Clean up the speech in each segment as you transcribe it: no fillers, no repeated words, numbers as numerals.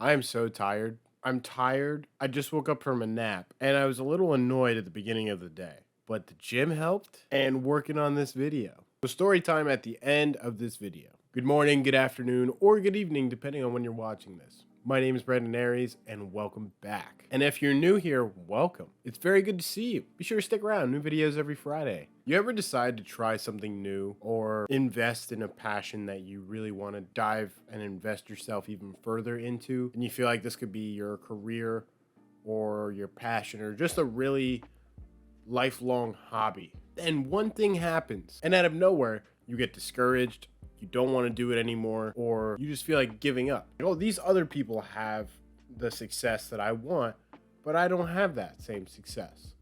I am so tired. I'm tired. I just woke up from a nap and I was a little annoyed at the beginning of the day, but the gym helped and working on this video. So story time at the end of this video. Good morning, good afternoon, or good evening, depending on when you're watching this. My name is Brandon Aries and welcome back. And if you're new here, welcome. It's very good to see you. Be sure to stick around, new videos every Friday. You ever decide to try something new or invest in a passion that you really want to dive and invest yourself even further into, and you feel like this could be your career or your passion or just a really lifelong hobby? Then one thing happens, and out of nowhere, you get discouraged, you don't want to do it anymore, or you just feel like giving up. Oh, these other people have the success that I want, but I don't have that same success.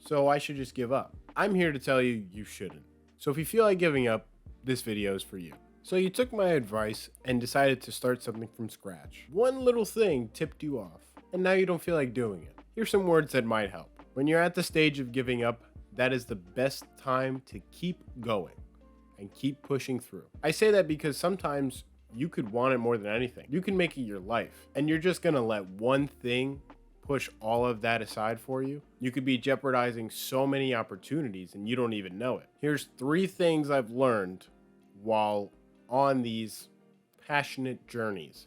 So I should just give up. I'm here to tell you, you shouldn't. So if you feel like giving up, this video is for you. So you took my advice and decided to start something from scratch. One little thing tipped you off, and now you don't feel like doing it. Here's some words that might help. When you're at the stage of giving up, that is the best time to keep going and keep pushing through. I say that because sometimes you could want it more than anything. You can make it your life, and you're just gonna let one thing push all of that aside for you. You could be jeopardizing so many opportunities and you don't even know it. Here's 3 things I've learned while on these passionate journeys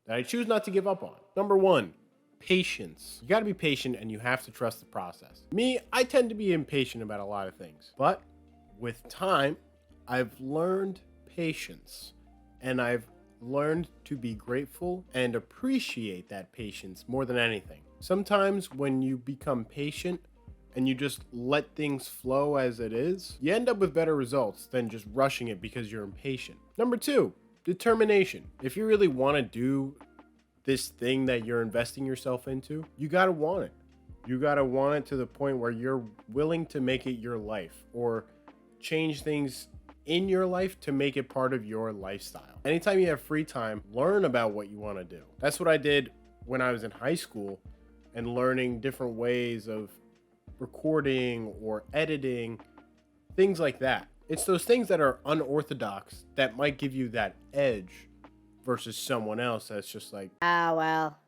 that I choose not to give up on. Number 1, patience. You gotta be patient and you have to trust the process. Me, I tend to be impatient about a lot of things, but with time, I've learned patience, and I've learned to be grateful and appreciate that patience more than anything. Sometimes when you become patient and you just let things flow as it is, you end up with better results than just rushing it because you're impatient. Number 2, determination. If you really want to do this thing that you're investing yourself into, you gotta want it. You gotta want it to the point where you're willing to make it your life or change things in your life to make it part of your lifestyle. Anytime you have free time, learn about what you want to do. That's what I did when I was in high school, and learning different ways of recording or editing, things like that. It's those things that are unorthodox that might give you that edge versus someone else that's just like, Well,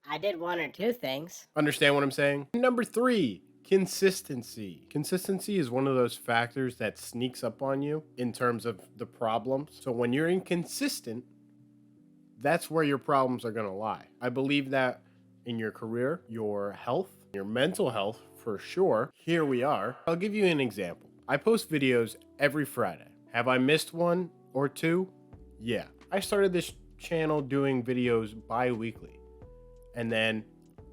I did 1 or 2 things. understand what I'm saying? Number 3, consistency. Consistency is one of those factors that sneaks up on you in terms of the problems. So when you're inconsistent, that's where your problems are going to lie. I believe that in your career, your health, your mental health for sure. Here we are. I'll give you an example. I post videos every Friday. Have I missed 1 or 2? Yeah. I started this channel doing videos bi-weekly. And then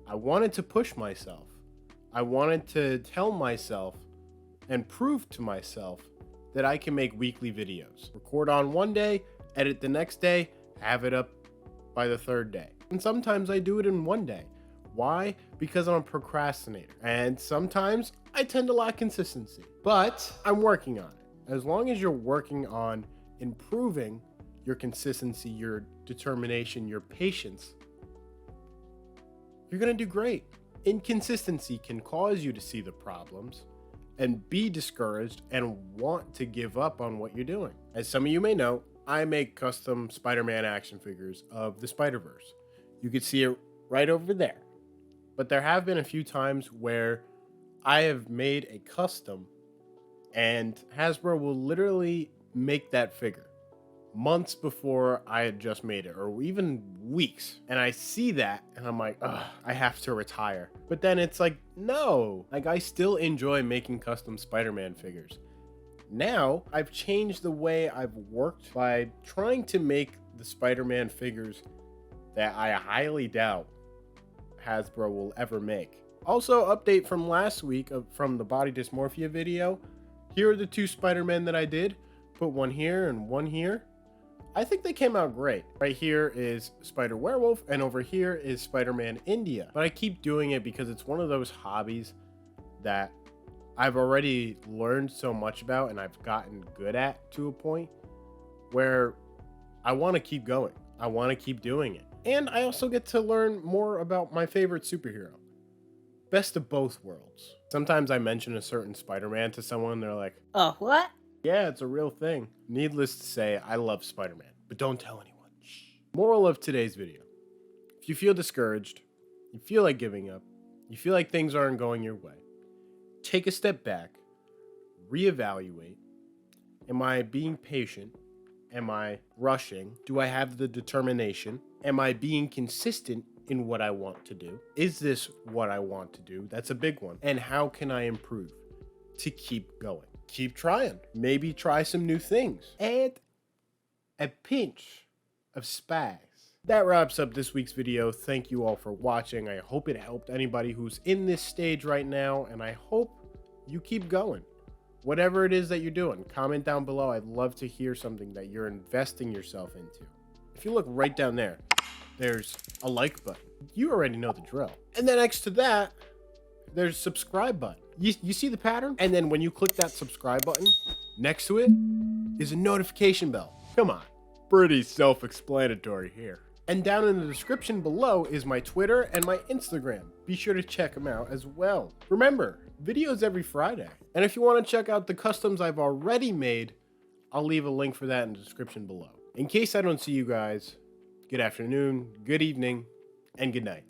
I wanted to push myself. I wanted to tell myself and prove to myself that I can make weekly videos. Record on one day, edit the next day, have it up by the 3rd day. And sometimes I do it in 1 day. Why? Because I'm a procrastinator. And sometimes I tend to lack consistency. But I'm working on it. As long as you're working on improving your consistency, your determination, your patience, you're gonna do great. Inconsistency can cause you to see the problems and be discouraged and want to give up on what you're doing. As some of you may know, I make custom Spider-Man action figures of the Spider-Verse. You can see it right over there. But there have been a few times where I have made a custom and Hasbro will literally make that figure months before I had just made it, or even weeks. And I see that and I'm like, ugh, I have to retire. But then it's like, no, like I still enjoy making custom Spider-Man figures. Now I've changed the way I've worked by trying to make the Spider-Man figures that I highly doubt Hasbro will ever make. Also, update from last week from the body dysmorphia video. Here are the 2 Spider-Men that I did. Put one here and one here. I think they came out great. Right here is Spider-Werewolf, and over here is Spider-Man India. But I keep doing it because it's one of those hobbies that I've already learned so much about and I've gotten good at to a point where I want to keep going. I want to keep doing it. And I also get to learn more about my favorite superhero. Best of both worlds. Sometimes I mention a certain Spider-Man to someone, they're like, Oh, what? yeah, it's a real thing. Needless to say, I love Spider-Man, but don't tell anyone. Shh. Moral of today's video. If you feel discouraged, you feel like giving up, you feel like things aren't going your way, take a step back, reevaluate. Am I being patient? Am I rushing? Do I have the determination? Am I being consistent in what I want to do? Is this what I want to do? That's a big one. And how can I improve to keep going? Keep trying. Maybe try some new things. Add a pinch of spice. That wraps up this week's video. Thank you all for watching. I hope it helped anybody who's in this stage right now, and I hope you keep going. Whatever it is that you're doing, comment down below. I'd love to hear something that you're investing yourself into. If you look right down there, there's a like button. You already know the drill. And then next to that, there's a subscribe button. You see the pattern? And then when you click that subscribe button, next to it is a notification bell. Come on, pretty self-explanatory here. And down in the description below is my Twitter and my Instagram. Be sure to check them out as well. Remember, videos every Friday. And if you want to check out the customs I've already made, I'll leave a link for that in the description below. In case I don't see you guys, good afternoon, good evening, and good night.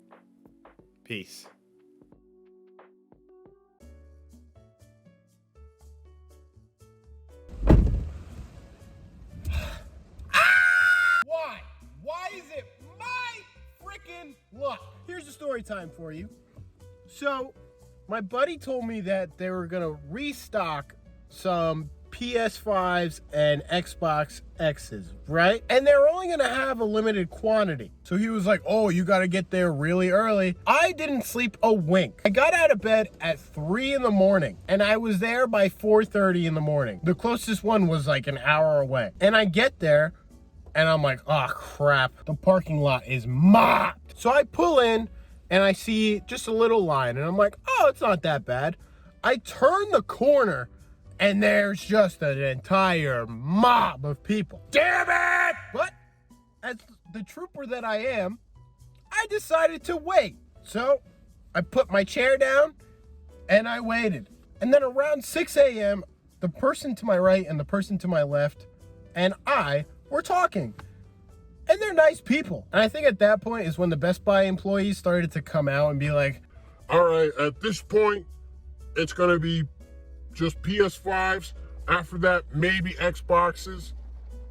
Peace. Why is it my freaking luck? Here's the story time for you. So, my buddy told me that they were gonna restock some PS5s and Xbox X's, right? And they're only gonna have a limited quantity. So he was like, oh, you gotta get there really early. I didn't sleep a wink. I got out of bed at 3 in the morning and I was there by 4:30 in the morning. The closest one was like an hour away. And I get there and I'm like, oh crap, the parking lot is mobbed. So I pull in and I see just a little line and I'm like, oh, it's not that bad. I turn the corner and there's just an entire mob of people. Damn it! But as the trooper that I am, I decided to wait. So I put my chair down and I waited. And then around 6 a.m., the person to my right and the person to my left and I were talking. And they're nice people. And I think at that point is when the Best Buy employees started to come out and be like, all right, at this point, it's going to be just PS5s. After that, maybe Xboxes.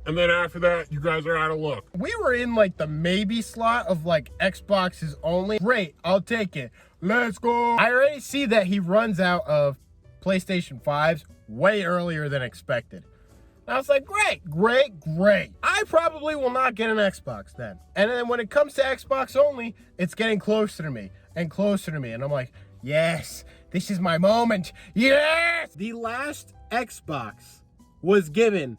And then after that, you guys are out of luck. we were in like the maybe slot of like Xboxes only. Great, I'll take it. Let's go. I already see that he runs out of PlayStation 5s way earlier than expected. I was like, great. I probably will not get an Xbox then. And then when it comes to Xbox only, it's getting closer to me and closer to me. And I'm like, yes, this is my moment. Yes! The last Xbox was given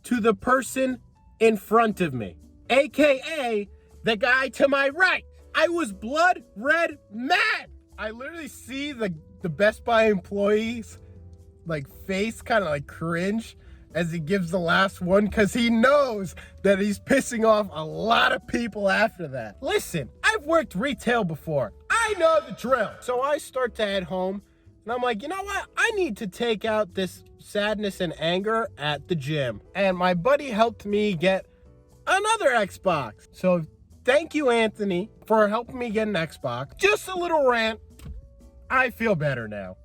to the person in front of me, AKA the guy to my right. I was blood red mad. I literally see the Best Buy employees like face kind of like cringe as he gives the last one because he knows that he's pissing off a lot of people after that. Listen, I've worked retail before. I know the drill. So I start to head home and I'm like, you know what? I need to take out this sadness and anger at the gym. And my buddy helped me get another Xbox. So thank you, Anthony, for helping me get an Xbox. Just a little rant. I feel better now.